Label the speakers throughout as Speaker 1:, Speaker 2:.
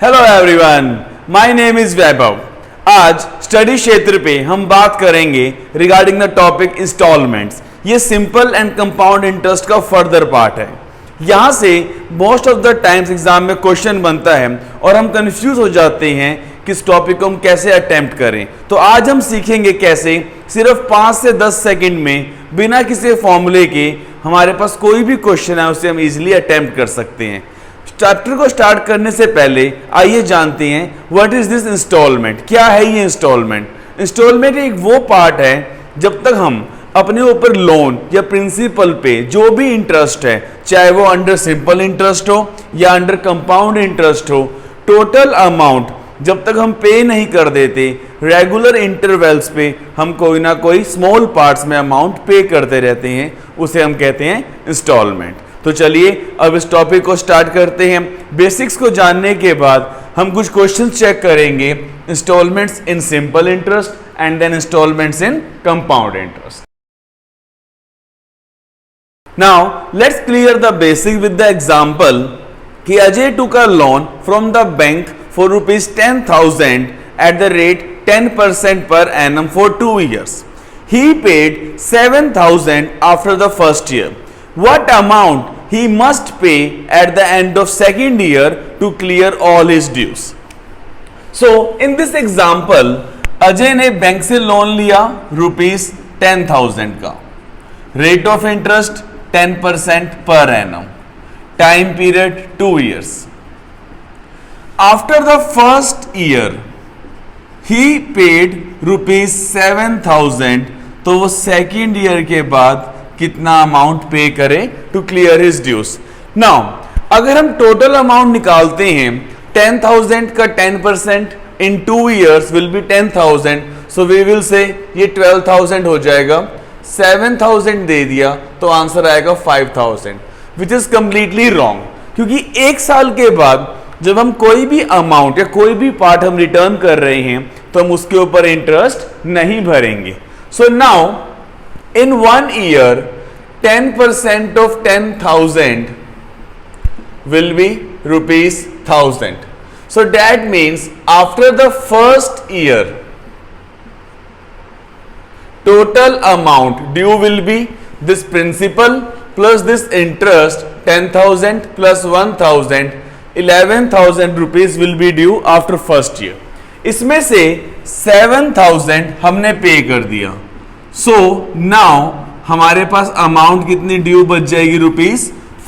Speaker 1: Hello everyone, my name is Vaibhav. आज study Kshetra पे हम बात करेंगे रिगार्डिंग द टॉपिक इंस्टॉलमेंट्स। ये सिंपल एंड कंपाउंड इंटरेस्ट का फर्दर पार्ट है। यहाँ से most of the times exam में क्वेश्चन बनता है और हम कंफ्यूज हो जाते हैं कि इस टॉपिक को हम कैसे अटेम्प्ट करें। तो आज हम सीखेंगे कैसे सिर्फ 5 से 10 सेकंड में बिना किसी फॉर्मूले के हमारे पास कोई भी क्वेश्चन है उसे हम इजीली अटेम्प्ट कर सकते हैं। चैप्टर को स्टार्ट करने से पहले आइए जानते हैं व्हाट इज दिस इंस्टॉलमेंट। क्या है ये इंस्टॉलमेंट? इंस्टॉलमेंट एक वो पार्ट है जब तक हम अपने ऊपर लोन या प्रिंसिपल पे जो भी इंटरेस्ट है, चाहे वो अंडर सिंपल इंटरेस्ट हो या अंडर कंपाउंड इंटरेस्ट हो, टोटल अमाउंट जब तक हम पे नहीं कर देते, रेगुलर इंटरवल्स पे हम कोई ना कोई स्मॉल पार्ट्स में अमाउंट पे करते रहते हैं, उसे हम कहते हैं इंस्टॉलमेंट। तो चलिए अब इस टॉपिक को स्टार्ट करते हैं। बेसिक्स को जानने के बाद हम कुछ क्वेश्चंस चेक करेंगे, इंस्टॉलमेंट्स इन simple interest and then instalments इन compound interest. Now let's clear the basic with the example कि Ajay took a loan from the bank for ₹10,000 at the rate 10% per annum for 2 years. He paid 7,000 after the first year. What amount he must pay at the end of second year to clear all his dues? So in this example, Ajay ने bank से loan लिया ₹10,000 का, rate of interest 10% per annum, time period 2 years. After the first year he paid ₹7,000, तो वो second year के बाद कितना amount pay करे to clear his dues. Now अगर हम टोटल अमाउंट निकालते हैं 10,000 का 10% in 2 years will be 10,000, so we will say ये 12,000 हो जाएगा। 7,000 दे दिया तो आंसर आएगा 5,000, विच इज कंप्लीटली रॉन्ग, क्योंकि एक साल के बाद जब हम कोई भी अमाउंट या कोई भी पार्ट हम रिटर्न कर रहे हैं तो हम उसके ऊपर इंटरेस्ट नहीं भरेंगे। So now in 1 year 10% of 10,000 will be ₹1,000. So that means after the first year total amount due will be this principal plus this interest 10,000 plus 1,000, 11,000 rupees will be due after first year. इसमें से 7,000 हमने पे कर दिया। So now हमारे पास amount कितनी due बच जाएगी?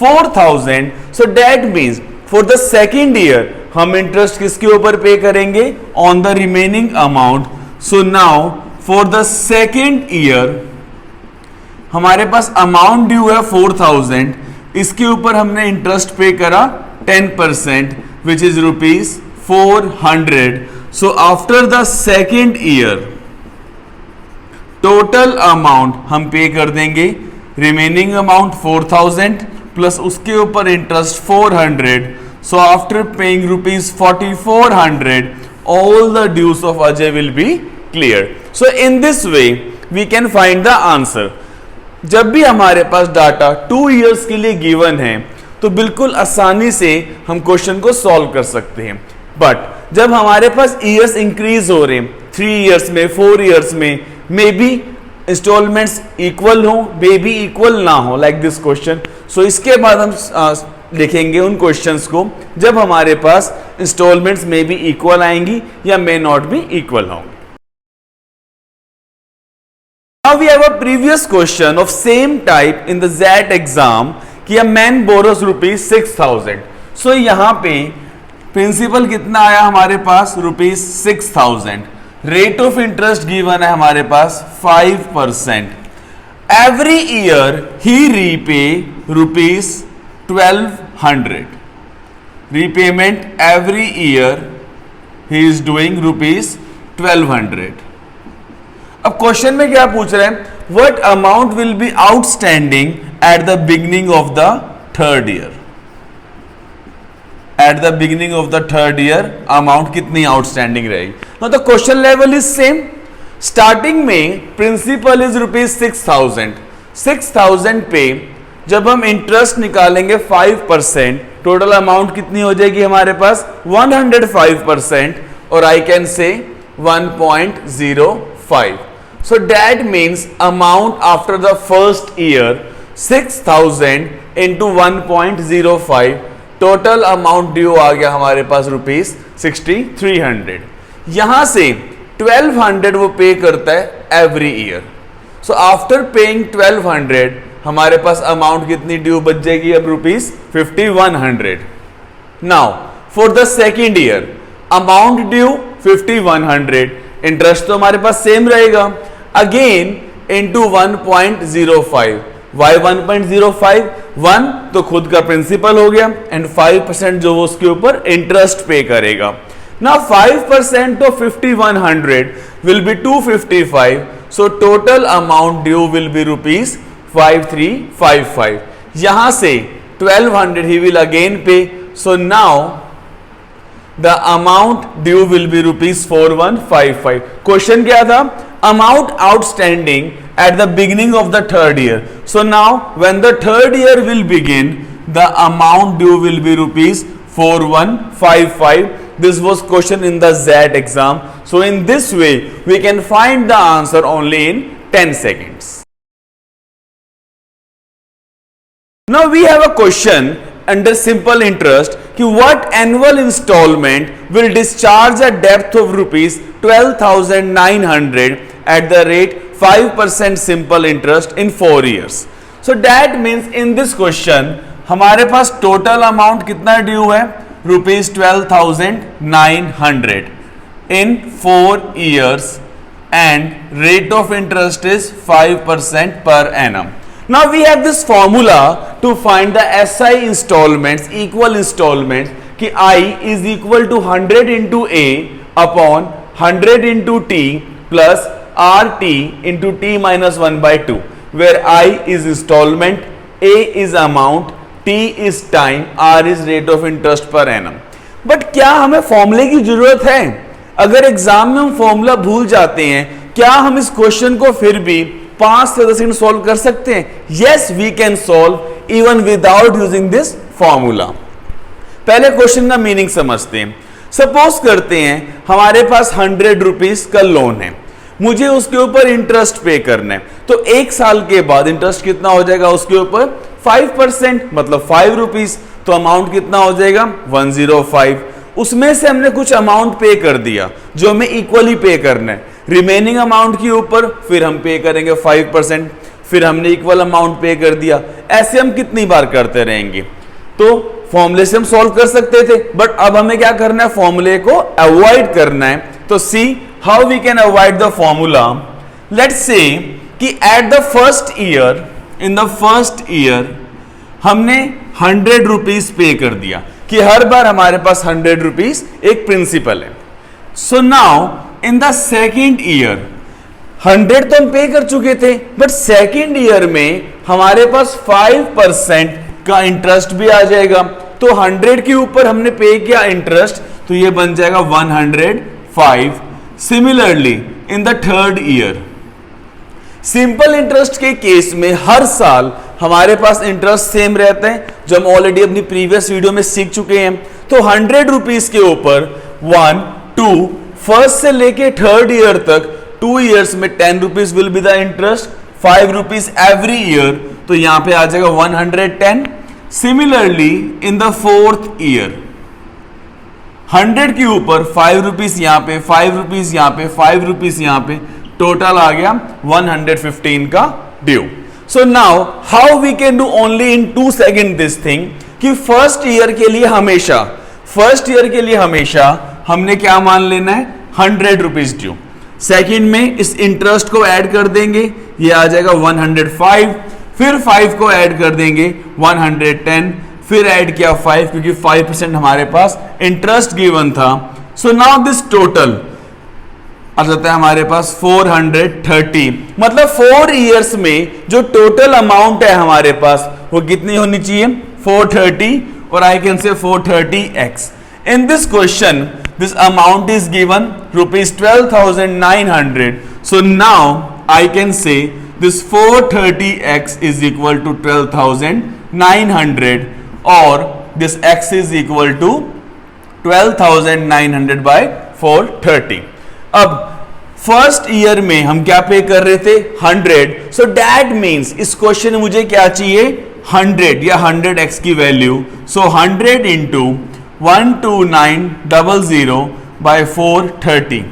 Speaker 1: ₹4,000। सो that means for the second year हम इंटरेस्ट किसके ऊपर पे करेंगे? On the remaining amount. So now for the second year हमारे पास अमाउंट ड्यू है 4,000, इसके ऊपर हमने इंटरेस्ट पे करा 10% which is ₹400। So after the second year total amount हम पे कर देंगे, रिमेनिंग अमाउंट 4,000 प्लस उसके ऊपर interest 400। So after paying ₹4,400 all the dues of Ajay will be clear. So in this way we can find the answer. जब भी हमारे पास data 2 years के लिए गिवन है तो बिल्कुल आसानी से हम क्वेश्चन को सॉल्व कर सकते हैं, बट जब हमारे पास ईयर्स इंक्रीज हो रहे हैं 3 years में, 4 years में, मे बी इंस्टॉलमेंट्स इक्वल हो, मे बी इक्वल ना हो, लाइक दिस क्वेश्चन। सो इसके बाद हम लिखेंगे उन क्वेश्चंस को जब हमारे पास इंस्टॉलमेंट्स मे बी इक्वल आएंगी या मे नॉट बी इक्वल होंगी। Now we have a previous question of same type in the ZET exam कि अ मैन बोरोस ₹6,000। सो यहां पे प्रिंसिपल कितना आया हमारे पास? ₹6,000। रेट ऑफ इंटरेस्ट गिवन है हमारे पास 5%। Every year he repay ₹1,200। Repayment every year he is doing ₹1,200। अब question में क्या पूछ रहे हैं? What amount will B outstanding at the beginning of the third year. At the beginning of the third year amount कितनी outstanding रहेगी? Now the question level is same. Starting में principal is ₹6,000। 6,000 पे जब हम इंटरेस्ट निकालेंगे 5%, total amount कितनी हो जाएगी हमारे पास 105%, और आई कैन से 1.05. So that means amount after the first year 6,000 into 1.05, total amount due आ गया हमारे पास ₹6300. यहां से 1200 वो पे करता है एवरी ईयर. सो आफ्टर पेइंग 1200 हमारे पास अमाउंट कितनी ड्यू बच जाएगी अब ₹5100. Now for the second year amount due 5100, interest तो हमारे पास सेम रहेगा, अगेन इंटू 1.05. वाई 1.05? 1 तो खुद का प्रिंसिपल हो गया एंड 5% जो वो उसके ऊपर इंटरेस्ट पे करेगा. ना 5% of 5100 will be 255, so total amount due will be ₹5355. यहां से 1200 he will again pay, so now the amount due will be ₹4155. Question क्या था? Amount outstanding at the beginning of the third year. So now when the third year will begin, the amount due will be ₹4155. This was question in the ZET exam. So in this way we can find the answer only in 10 seconds. Now we have a question under simple interest कि what annual installment will discharge a debt of ₹12,900 at the rate 5% simple interest in 4 years. So that means in this question हमारे पास total amount कितना due है? ₹12,900 in 4 years and rate of interest is 5% per annum. Now we have this formula to find the SI installments, equal installments, कि I is equal to 100 into A upon 100 into T plus RT into T minus 1/2, where I is installment, A is amount, T is time, R is rate of interest per annum. But क्या हमें फॉर्मूले की जरूरत है? अगर exam में हम formula भूल जाते हैं, क्या हम इस क्वेश्चन को फिर भी 5 से 10 सेकंड सॉल्व कर सकते हैं? Yes, we can solve even without using this formula. पहले क्वेश्चन का मीनिंग समझते हैं. सपोज करते हैं हमारे पास 100 रुपीज का लोन है, मुझे उसके ऊपर इंटरेस्ट पे करना है, तो 1 साल के बाद इंटरेस्ट कितना हो जाएगा उसके ऊपर? 5%, मतलब 5 रुपीज. तो अमाउंट कितना हो जाएगा? 105. उसमें से हमने कुछ अमाउंट पे कर दिया जो हमें इक्वली पे करना है, रिमेनिंग अमाउंट के ऊपर फिर हम पे करेंगे 5%, फिर हमने इक्वल अमाउंट पे कर दिया. ऐसे हम कितनी बार करते रहेंगे? तो फॉर्मूले से हम सॉल्व कर सकते थे, बट अब हमें क्या करना है? फॉर्मूले को अवॉइड करना है. तो see how we can avoid the formula. Let's say कि at the first year, in the first year हमने 100 रुपीज पे कर दिया कि हर बार हमारे पास 100 रुपीज एक प्रिंसिपल है. So now in the second year 100 तो हम पे कर चुके थे, बट सेकेंड ईयर में हमारे पास 5% का इंटरेस्ट भी आ जाएगा. तो 100 के ऊपर हमने पे किया इंटरेस्ट, तो ये बन जाएगा 105. Similarly in the third year, simple interest के केस में हर साल हमारे पास इंटरेस्ट सेम रहता है, जो हम ऑलरेडी अपनी प्रीवियस वीडियो में सीख चुके हैं. तो 100 रुपीज के ऊपर 1, 2, फर्स्ट से लेके थर्ड ईयर तक 2 ईयर्स में 10 rupees will be the interest, 5 rupees every year. तो यहां पे आ जाएगा 110. Similarly in the fourth year 100 के ऊपर 5 रुपीज यहां पे, 5 रुपीज यहां पे, 5 रुपीज यहां पे, टोटल आ गया 115 का due. So now how we can do only in 2 second this thing कि फर्स्ट ईयर के लिए हमेशा हमने क्या मान लेना है? 100 रुपीज ड्यू. सेकेंड में इस इंटरेस्ट को ऐड कर देंगे, ये आ जाएगा 105. फिर 5 को ऐड कर देंगे 110, फिर ऐड किया 5 क्योंकि 5% हमारे पास इंटरेस्ट गिवन था. सो नाउ दिस टोटल आ जाता है हमारे पास 430. मतलब 4 इयर्स में जो टोटल अमाउंट है हमारे पास वो कितनी होनी चाहिए? 430. और I can say 430x. In this question this amount is given ₹12,900. So now I can say this 430x is equal to 12,900 और this x is equal to 12,900 by 430। अब फर्स्ट ईयर में हम क्या पे कर रहे थे 100, सो दैट मीन्स इस क्वेश्चन में मुझे क्या चाहिए 100 या 100x की value, so 100 into 12900 by 430,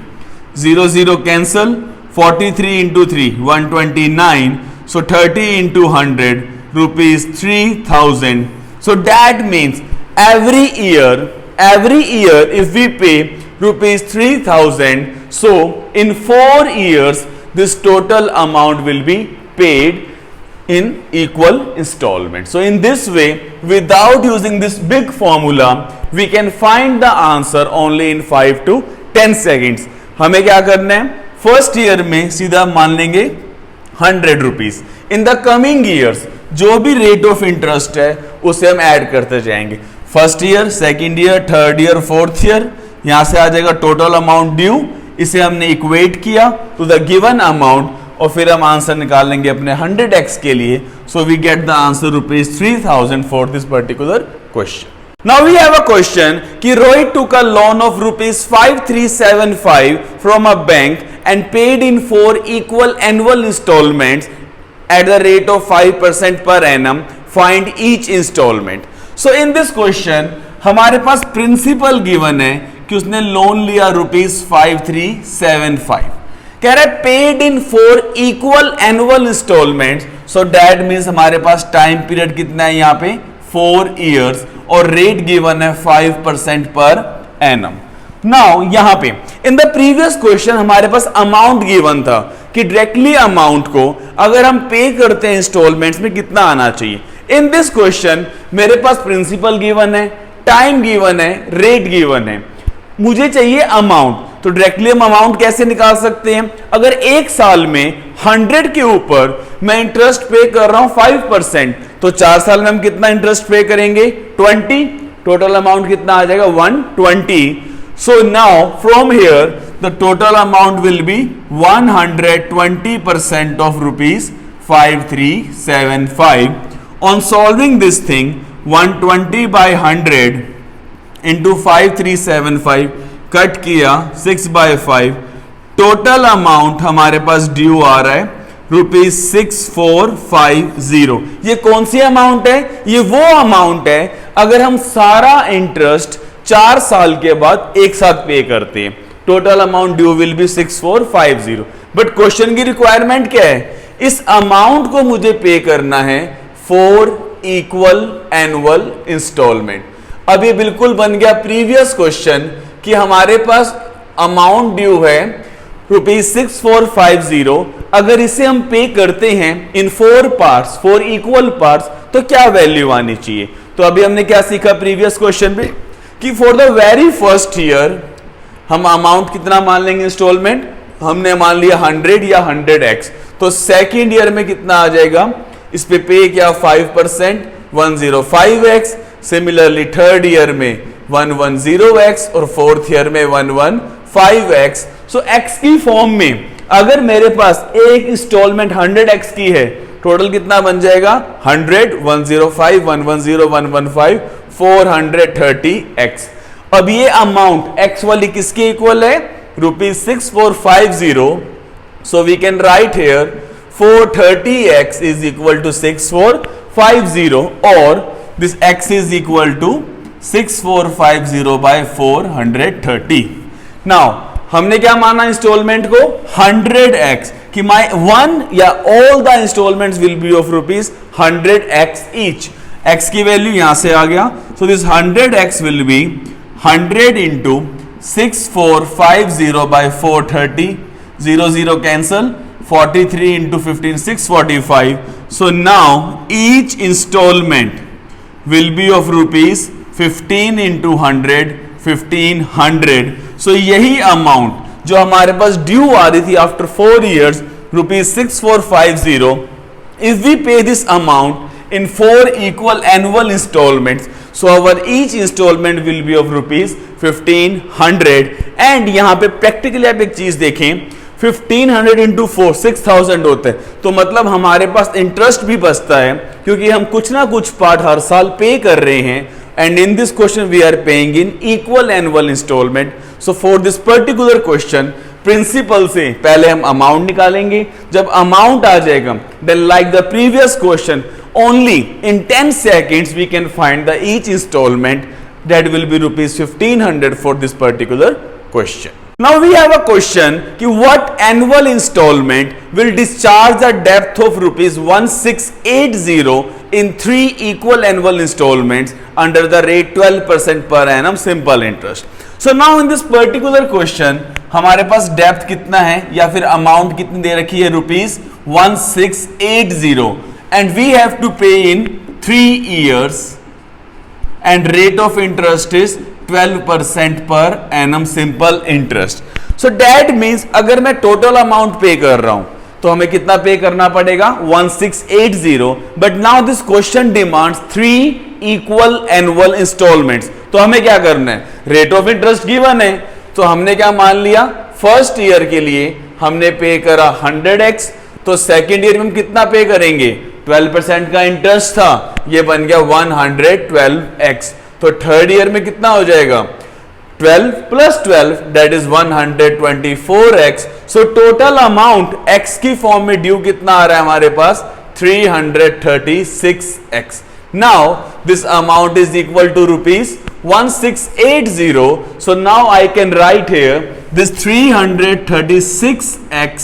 Speaker 1: 0 0 cancel, 43 into 3 129, so 30 into 100 rupees 3,000. So that means every year if we pay rupees 3,000, so in 4 years this total amount will be paid in equal installments. So in this way, without using this big formula, we can find the answer only in 5 to 10 seconds. हमें क्या करना है, first year में सीधा मान लेंगे 100 rupees, in the coming years जो भी रेट ऑफ इंटरेस्ट है उसे हम ऐड करते जाएंगे, first year, second year, third year, fourth year, यहां से आ जाएगा टोटल अमाउंट ड्यू, इसे हमने इक्वेट किया टू द गिवन अमाउंट और फिर हम आंसर निकाल लेंगे अपने 100x के लिए, so we get the answer rupees 3,000 for this particular question. Now we have a question कि Rohit took a loan of rupees 5375 from a bank and paid in 4 equal annual installments at the rate of 5% per annum. Find each installment. So in this question हमारे पास principal given है कि उसने loan लिया rupees 5375, कह रहा है paid in 4 equal annual instalments, so that means हमारे पास टाइम पीरियड कितना है यहाँ पे 4 इयर्स और रेट गिवन है 5% पर एनम. नाउ यहां पे इन द प्रीवियस क्वेश्चन हमारे पास अमाउंट गिवन था कि डायरेक्टली अमाउंट को अगर हम पे करते हैं इंस्टॉलमेंट्स में कितना आना चाहिए. इन दिस क्वेश्चन मेरे पास प्रिंसिपल गिवन है, टाइम गिवन है, रेट गिवन है, मुझे चाहिए अमाउंट. तो डायरेक्टली हम अमाउंट कैसे निकाल सकते हैं, अगर एक साल में 100 के ऊपर मैं इंटरेस्ट पे कर रहा हूं 5%, तो 4 साल में हम कितना इंटरेस्ट पे करेंगे 20, टोटल अमाउंट कितना आ जाएगा 120. So now from here the total amount will be 120% of rupees 5375. On solving this thing 120 by 100 into 5375 cut किया 6/5, टोटल अमाउंट हमारे पास ड्यू आ रहा है रुपीज 6450. ये कौन सी अमाउंट है, ये वो अमाउंट है अगर हम सारा इंटरेस्ट 4 साल के बाद एक साथ पे करते हैं, total amount due will be 6450. But question की रिक्वायरमेंट क्या है, इस अमाउंट को मुझे पे करना है 4 इक्वल एनुअल इंस्टॉलमेंट. अब ये बिल्कुल बन गया प्रीवियस क्वेश्चन कि हमारे पास अमाउंट ड्यू है रुपीज 6450, अगर इसे हम पे करते हैं इन 4 पार्ट्स, 4 इक्वल पार्ट्स, तो क्या वैल्यू आनी चाहिए. तो अभी हमने क्या सीखा प्रीवियस क्वेश्चन में कि for the very first year हम अमाउंट कितना मान लेंगे इंस्टॉलमेंट, हमने मान लिया 100 या 100x, तो सेकेंड ईयर में कितना आ जाएगा, इस पे क्या 5% 105x, सिमिलरली थर्ड ईयर में 110x और फोर्थ ईयर में 115x. सो x की फॉर्म में अगर मेरे पास एक इंस्टॉलमेंट 100x की है, टोटल कितना बन जाएगा 100, 105, 110, 115, 430x. अब ये अमाउंट x वाली किसके इक्वल है, rupees 6450. So we can write here 430x is equal to 6450 और this x is equal to 6450 by 430. Now हमने क्या माना इंस्टॉलमेंट को 100x कि my one या all the installments will be of rupees 100x each. x की value यहां से आ गया, so this 100x will be 100 into 6450 by 430, 0 0 cancel, 43 into 15 645. So now each installment will be of rupees 15 into 100, 1500. So यही amount जो हमारे पास due आ रही थी after 4 years rupees 6450, if we pay this amount in 4 equal annual installments, so our each installment will be of rupees 1500. And यहां पे practically आप एक चीज देखें, 1500 इंटू 4 6000 होते हैं, तो मतलब हमारे पास इंटरेस्ट भी बचता है क्योंकि हम कुछ ना कुछ पार्ट हर साल पे कर रहे हैं and in this question we are paying in equal annual installment. So for this particular question principal से पहले हम अमाउंट निकालेंगे. जब अमाउंट आ जाएगा then like the previous question only in 10 seconds we can find the each installment that will be rupees 1500 for this particular question. Now we have a question कि what annual installment will discharge the debt of rupees 1680 in 3 equal annual installments under the rate 12% per annum simple interest. So now in this particular question हमारे पास depth कितना है या फिर amount कितनी दे रखी है rupees 1680 and we have to pay in 3 years and rate of interest is 12% per annum simple interest. So that means अगर मैं टोटल अमाउंट पे कर रहा हूं तो हमें कितना पे करना पड़ेगा 1680. But now this question demands 3 equal annual installments. तो हमें क्या करना है, रेट ऑफ इंटरेस्ट गिवन है तो हमने क्या मान लिया, फर्स्ट ईयर के लिए हमने पे करा 100x, तो सेकेंड ईयर में हम कितना पे करेंगे 12% का इंटरेस्ट था, ये बन गया 112x. तो थर्ड ईयर में कितना हो जाएगा 12 + 12 that is 124x. So total amount x की फॉर्म में ड्यू कितना आ रहा है हमारे पास 336x. Now this amount is equal to rupees 1680. So now I can write here this 336x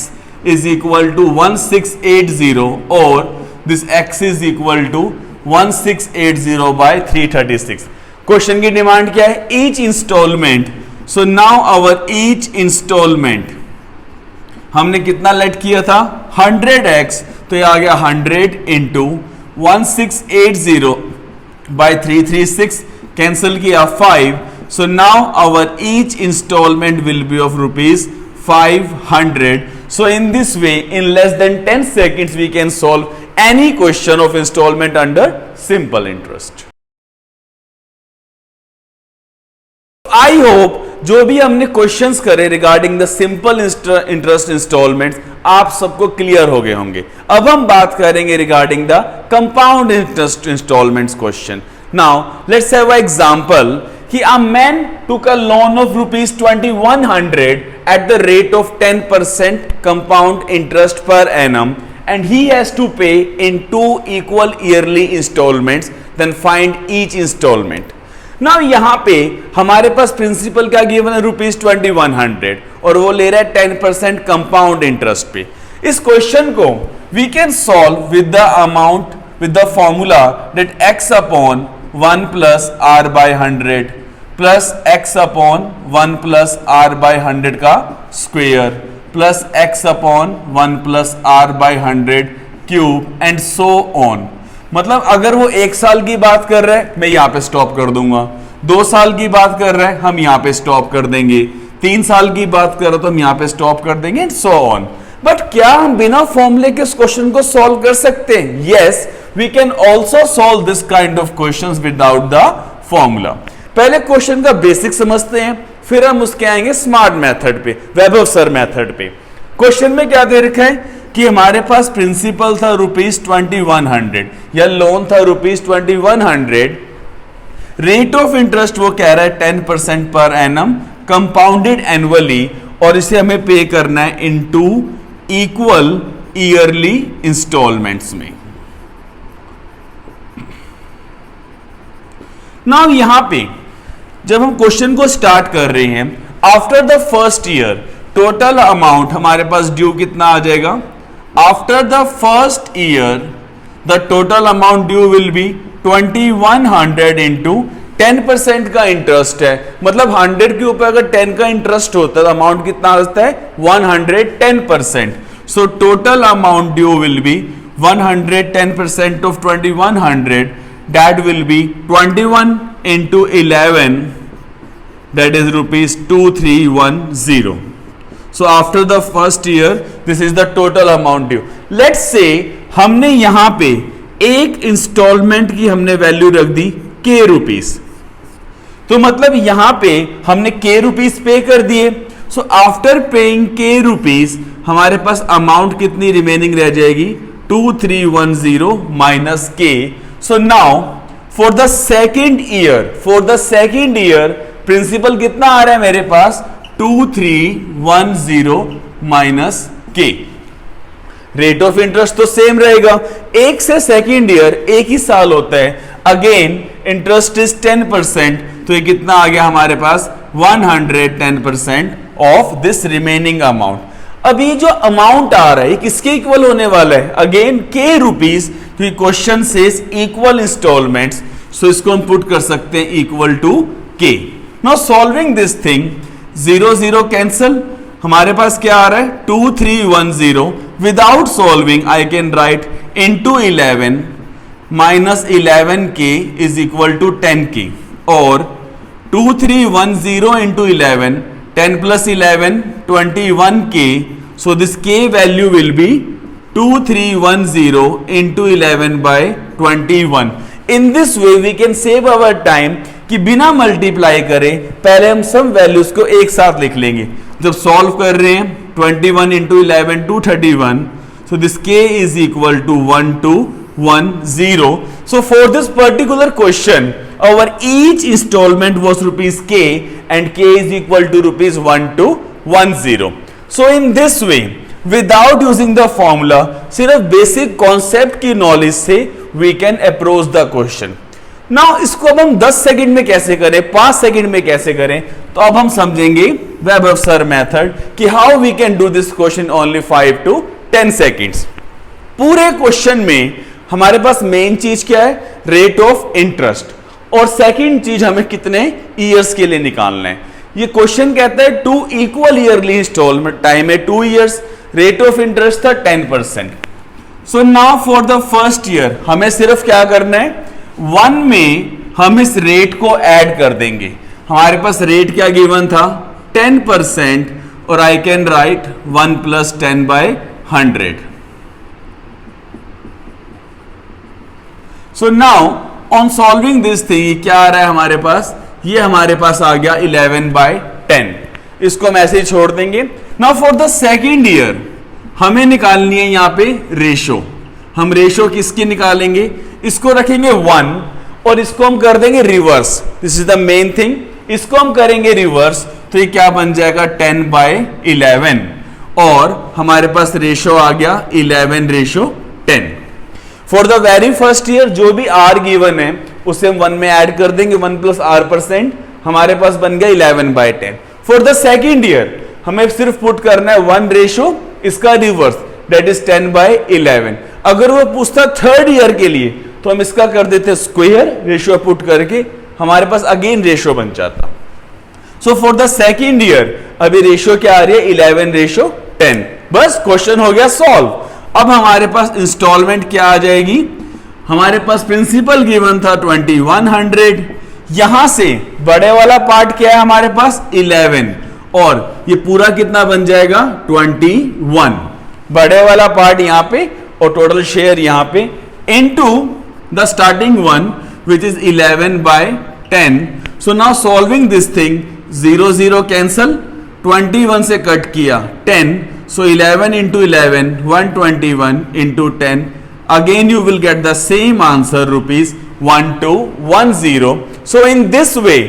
Speaker 1: is equal to 1680 or this x is equal to 1680 by 336. Question की demand क्या है, each installment. So now our each installment हमने कितना late किया था 100x, तो ये आ गया 100 into 1680 by 336 कैंसिल किया 5. So now our each installment will be of rupees 500. So in this way in less than 10 seconds we can solve any question of installment under simple interest. I hope जो भी हमने questions करे regarding the simple interest instalments आप सबको clear हो गए होंगे. अब हम बात करेंगे regarding the compound interest instalments question. Now let's have a example कि a man took a loan of rupees 2100 at the rate of 10% compound interest पर annum and he has to pay in 2 equal yearly installments. Then find each installment. Now यहां पे हमारे पास principal क्या given है rupees 2100 और वो ले रहा है 10% कंपाउंड इंटरेस्ट पे. इस क्वेश्चन को we can solve with the amount with the formula that x upon 1 plus r by 100 plus x upon 1 plus r by 100 का square plus x upon 1 plus r by 100 cube and so on. मतलब अगर वो 1 साल की बात कर रहा है मैं यहां पे स्टॉप कर दूंगा, 2 साल की बात कर रहा है हम यहां पे स्टॉप कर देंगे, 3 साल की बात कर रहे हो तो हम यहां पे स्टॉप कर देंगे एंड सो ऑन. बट क्या हम बिना फॉर्मूले के इस क्वेश्चन को सॉल्व कर सकते हैं? Yes, we can also solve this kind of questions without the formula. पहले क्वेश्चन का बेसिक समझते हैं, फिर हम उसके आएंगे स्मार्ट मेथड पे, वैभव सर मेथड पे. क्वेश्चन में क्या दे रखा है कि हमारे पास प्रिंसिपल था रुपीज 2100 या लोन था रुपीज 2100, रेट ऑफ इंटरेस्ट वो कह रहा है 10% पर एनम कंपाउंडेड एनुअली और इसे हमें पे करना है इन 2 इक्वल ईयरली इंस्टॉलमेंट्स में. नाउ यहां पे जब हम क्वेश्चन को स्टार्ट कर रहे हैं after the first year total amount हमारे पास ड्यू कितना आ जाएगा. After the first year, the total amount due will be 2100 into 10% का इंटरेस्ट है. मतलब 100 के ऊपर अगर 10 का इंटरेस्ट होता है तो अमाउंट कितना आता है 110%. So total amount due will be 110% of 2100. That will be 21 into 11. That is rupees 2310. So after the first year, this is the total amount due. Let's say हमने यहां पे एक इंस्टॉलमेंट की हमने वैल्यू रख दी k रुपीस, तो मतलब यहां पे हमने k रुपीस पे कर दिए. So after paying k rupees हमारे पास अमाउंट कितनी रिमेनिंग रह जाएगी 2310 minus k. So now for the second year principal कितना आ रहा है मेरे पास 2310 minus k. Rate of interest तो सेम रहेगा, एक से सेकेंड ईयर एक ही साल होता है। अगेन इंटरेस्ट इज 10%, तो ये कितना आ गया हमारे पास 110% ऑफ दिस रिमेनिंग अमाउंट। अब ये जो अमाउंट आ रहा है किसके इक्वल होने वाला है? अगेन के रुपीज, तो question says equal instalments, so इसको हम पुट कर सकते हैं equal to k. Now solving this thing, 0 0 cancel, हमारे पास क्या आ रहा है 2310। Without solving I can write into 11 minus 11k is equal to 10k, और 2310 into 11, 10 plus 11 21k, so this k value will be 2310 into 11 by 21. In this way we can save our time कि बिना multiply करें पहले हम सब values को एक साथ लिख लेंगे। जब सॉल्व कर रहे हैं 21 into 11 231, so this k is equal to 1210. So for this particular question our each installment was rupees k and k is equal to rupees 1210. So in this way without using the formula, सिर्फ basic concept की knowledge से we can approach the question. Now इसको अब हम 10 second में कैसे करें, 5 second में कैसे करें, तो अब हम समझेंगे वेबर सर मेथड कि how we can do this question only 5 to 10 seconds. पूरे क्वेश्चन में हमारे पास मेन चीज क्या है? रेट ऑफ इंटरेस्ट, और सेकंड चीज हमें कितने ईयर्स के लिए निकालना है। ये क्वेश्चन कहता है 2 इक्वल ईयरली इंस्टॉलमेंट, टाइम है 2 इयर्स, रेट ऑफ इंटरेस्ट था 10%। So now for the first year हमें सिर्फ क्या करना है, 1 में हम इस रेट को ऐड कर देंगे। हमारे पास रेट क्या गिवन था 10%, और I can write 1 plus 10 by 100। So now on solving this thing क्या आ रहा है हमारे पास, ये हमारे पास आ गया 11 बाय 10। इसको हम ऐसे ही छोड़ देंगे। Now for the second year हमें निकालनी है यहां पे रेशो। हम रेशो किसकी निकालेंगे, इसको रखेंगे 1 और इसको हम कर देंगे reverse. This is the main thing, इसको हम करेंगे रिवर्स, तो ये क्या बन जाएगा 10 बाय 11, और हमारे पास रेशो आ गया 11 ratio 10। For the very first year जो भी आर गिवन है उसे हम 1 में ऐड कर देंगे, 1 प्लस r%, हमारे पास बन गया 11 by 10। For the second year हमें सिर्फ पुट करना है 1 रेशो, इसका रिवर्स, दैट इज 10 बाय 11। अगर वो पूछता थर्ड ईयर के लिए तो हम इसका कर देते स्क्वायर, रेशो पुट करके हमारे पास अगेन रेशो बन जाता। So for the second year अभी रेशो क्या आ रही है 11 रेशो 10। बस क्वेश्चन हो गया सॉल्व। अब हमारे पास इंस्टॉलमेंट क्या आ जाएगी, हमारे पास प्रिंसिपल गिवन था 2100, यहां से बड़े वाला पार्ट क्या है हमारे पास 11, और ये पूरा कितना बन जाएगा 21, बड़े वाला पार्ट यहां पे और टोटल शेयर यहां पे, into the starting one which is 11 by 10। So now solving this thing, 0 0 cancel, 21 से कट किया 10, so 11 into 11 121 into 10, again you will get the same answer rupees 1210. So in this way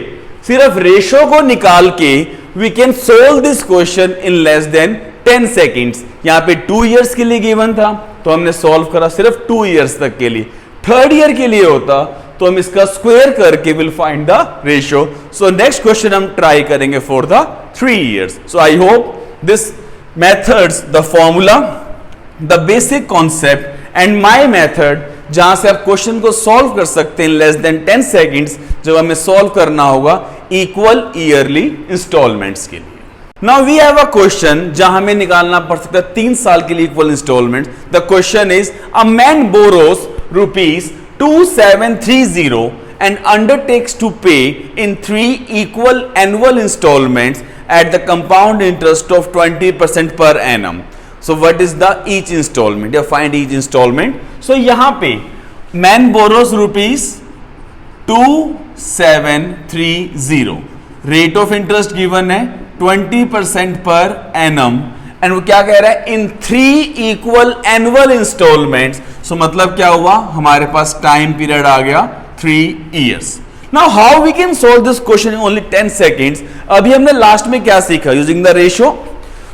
Speaker 1: सिर्फ ratio को निकाल के we can solve this question in less than 10 seconds. यहाँ पे 2 years के लिए गिवन था तो हमने सॉल्व करा सिर्फ 2 years तक के लिए। थर्ड ईयर के लिए होता तो हम इसका स्क्वायर करके will find the ratio. So next question हम ट्राई करेंगे for the 3 years. So I hope this methods, the formula, the basic concept and my method जहां से आप क्वेश्चन को सॉल्व कर सकते हैं लेस देन 10 सेकंड्स, जब हमें सॉल्व करना होगा इक्वल ईयरली इंस्टॉलमेंट्स के लिए। Now we have a question जहां हमें निकालना पड़ सकता है 3 साल के लिए equal installments. The question is a man borrows rupees 2730 and undertakes to pay in 3 equal annual installments at the compound interest of 20% per annum. So what is the each installment? You find each installment. So यहाँ पे man borrows rupees 2730. Rate of interest given है 20% per annum. And वो क्या कह रहा है in 3 equal annual installments. So मतलब क्या हुआ, हमारे पास टाइम पीरियड आ गया 3 years. Now how we can solve this question in only 10 seconds? अभी हमने लास्ट में क्या सीखा? Using the ratio.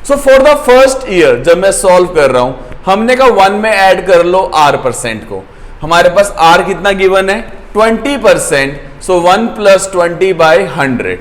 Speaker 1: So for the first year जब मैं सॉल्व कर रहा हूं, हमने कहा 1 में ऐड कर लो r% को. हमारे पास r कितना गिवन है? 20%. सो 1 + 20/100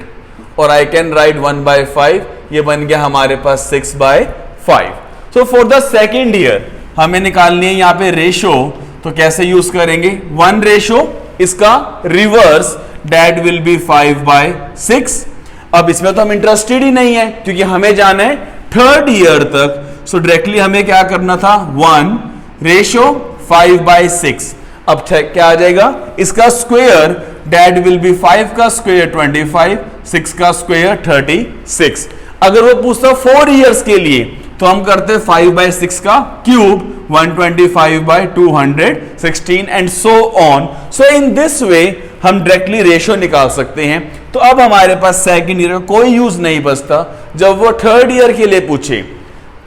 Speaker 1: और आई कैन राइट 1/5. ये बन गया हमारे पास 6/5. So for the second year हमें निकालनी है यहाँ पे रेशो. तो कैसे यूज करेंगे? 1 रेशो, इसका रिवर्स डेट विल बी 5/6. अब इसमें तो हम इंटरेस्टेड ही नहीं है क्योंकि हमें जाना है थर्ड ईयर तक. सो डायरेक्टली हमें क्या करना था? 1 रेशो 5/6. अब क्या आ जाएगा? इसका स्क्वायर डेट विल बी 5 का स्क्वायर 25, 6 का स्क्वायर 36. अगर वो पूछता 4 इयर्स के लिए तो हम करते 5/6 का cube 125/216 and so on. So in this वे हम डायरेक्टली रेशियो निकाल सकते हैं. तो अब हमारे पास सेकंड ईयर का कोई यूज नहीं बचता. जब वो थर्ड ईयर के लिए पूछे,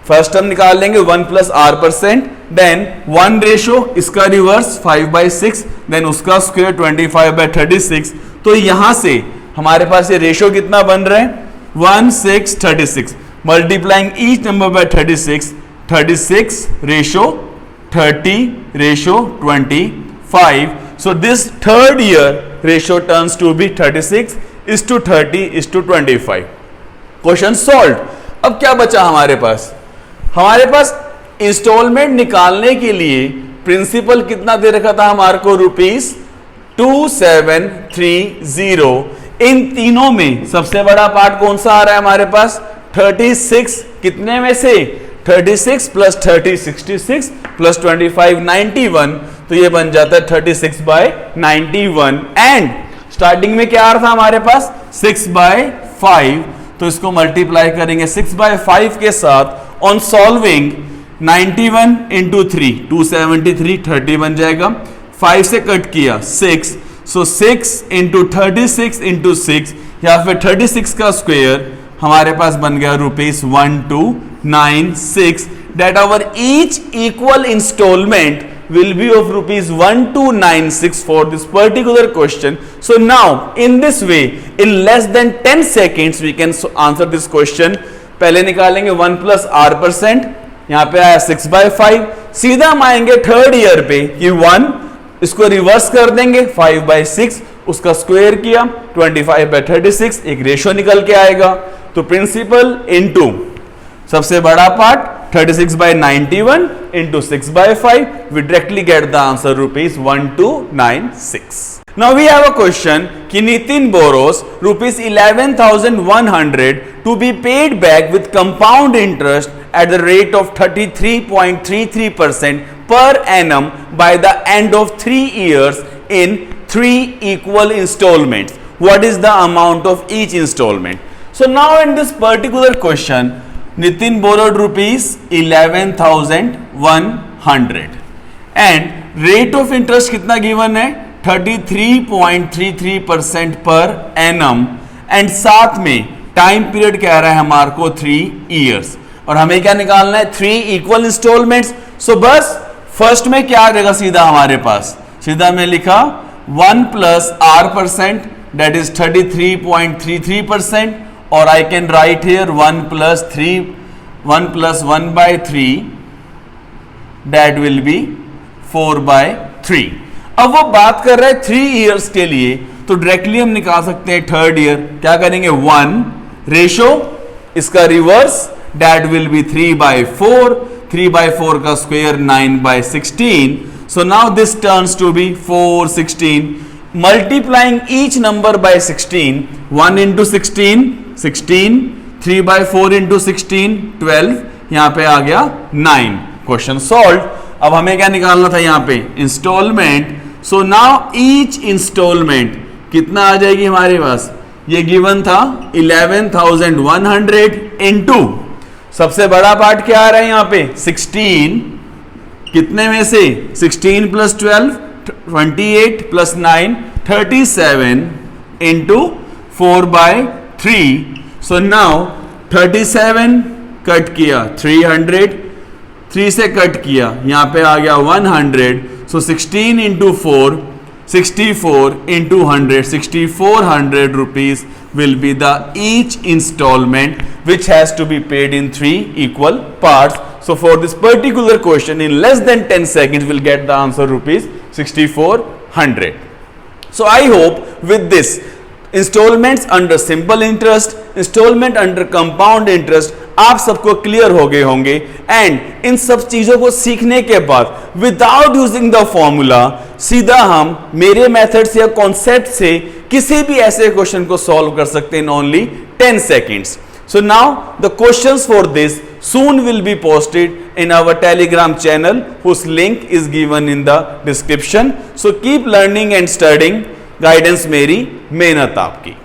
Speaker 1: फर्स्ट हम निकाल लेंगे 1 + r%, देन 1 रेशियो, इसका रिवर्स 5/6, देन उसका स्क्वायर 25/36. तो यहां से हमारे पास ये रेशियो कितना बन रहा है? 1 6 36. Multiplying each number bye 36, 36 ratio 30 ratio 25. So this third year ratio turns to be 36:30:25. Question solve. अब क्या बचा हमारे पास? हमारे पास इंस्टॉलमेंट निकालने के लिए प्रिंसिपल कितना दे रखा था हमारे को? ₹2730. इन तीनों में सबसे बड़ा पार्ट कौन सा आ रहा है हमारे पास? 36. कितने में से? 36 + 30 66 + 25 91. तो ये बन जाता है 36/91. एंड स्टार्टिंग में क्या आ रहा था हमारे पास? 6/5. तो इसको मल्टीप्लाई करेंगे 6/5 के साथ. ऑन सॉल्विंग 91 × 3 273, 30 बन जाएगा. 5 से कट किया 6, सो 6 × 36 × 6 या फिर 36 का स्क्वायर हमारे पास बन गया ₹1296. That our each equal installment will be of ₹1296 for this particular question. So now in this way, in less than 10 seconds we can answer this question. पहले निकालेंगे 1 + r%, यहाँ पे आया 6/5. सीधा हम आएंगे थर्ड ईयर पे कि 1, इसको रिवर्स कर देंगे 5/6, उसका स्क्वायर किया 25/36, एक रेशियो निकल के आएगा. तो प्रिंसिपल इनटू सबसे बड़ा part 36/91 × 6/5, we directly get the answer ₹1296. Now we have a question कि Nitin borrows ₹11,100 to be paid back with compound interest at the rate of 33.33% per annum by the end of 3 years in 3 equal installments. What is the amount of each installment? So now in this particular question, Nitin borrowed ₹11,100 and rate of interest कितना given है? 33.33% per annum and साथ में time period कह रहा है हमारे को 3 years. और हमें क्या निकालना है? 3 equal installments. So बस फर्स्ट में क्या आ जाएगा? सीधा हमारे पास सीधा मैं लिखा 1 + r%, that is 33.33%. और I can write here 1 + 1/3, that will be 4/3. अब वो बात कर रहे हैं 3 इयर्स के लिए, तो डायरेक्टली हम निकाल सकते हैं थर्ड ईयर. क्या करेंगे? 1 रेशो, इसका रिवर्स दैट विल बी 3/4. 3/4 का square 9/16. So now this turns to be 416. Multiplying each number by 16, 1 × 16 16, 3/4 × 16 12, यहां पे आ गया 9. Question solve. अब हमें क्या निकालना था यहाँ पे? Installment. So now each installment कितना आ जाएगी हमारे पास? ये गिवन था 11,100 इंटू सबसे बड़ा पार्ट क्या आ रहा है यहाँ पे? 16. कितने में से? 16 + 12 28 + 9 37 इंटू 4/3. सो नाउ 37 कट किया 300, 3 से कट किया यहाँ पे आ गया 100. सो 16 × 4 64 into 100, 6400 rupees will be the each installment which has to be paid in 3 equal parts. So for this particular question, in less than 10 seconds we'll get the answer rupees 6400. So I hope with this installments under simple interest, installment under compound interest आप सबको clear हो गए होंगे। And in सब चीजों को सीखने के बाद विदाउट यूजिंग द फॉर्मूला सीधा हम मेरे मेथड से या कॉन्सेप्ट से किसी भी ऐसे क्वेश्चन को सॉल्व कर सकते हैं in only 10 seconds. So now the questions for this soon will be posted in our Telegram channel whose link is given in the description. So keep learning and studying. Guidance मेरी, मेहनत आपकी।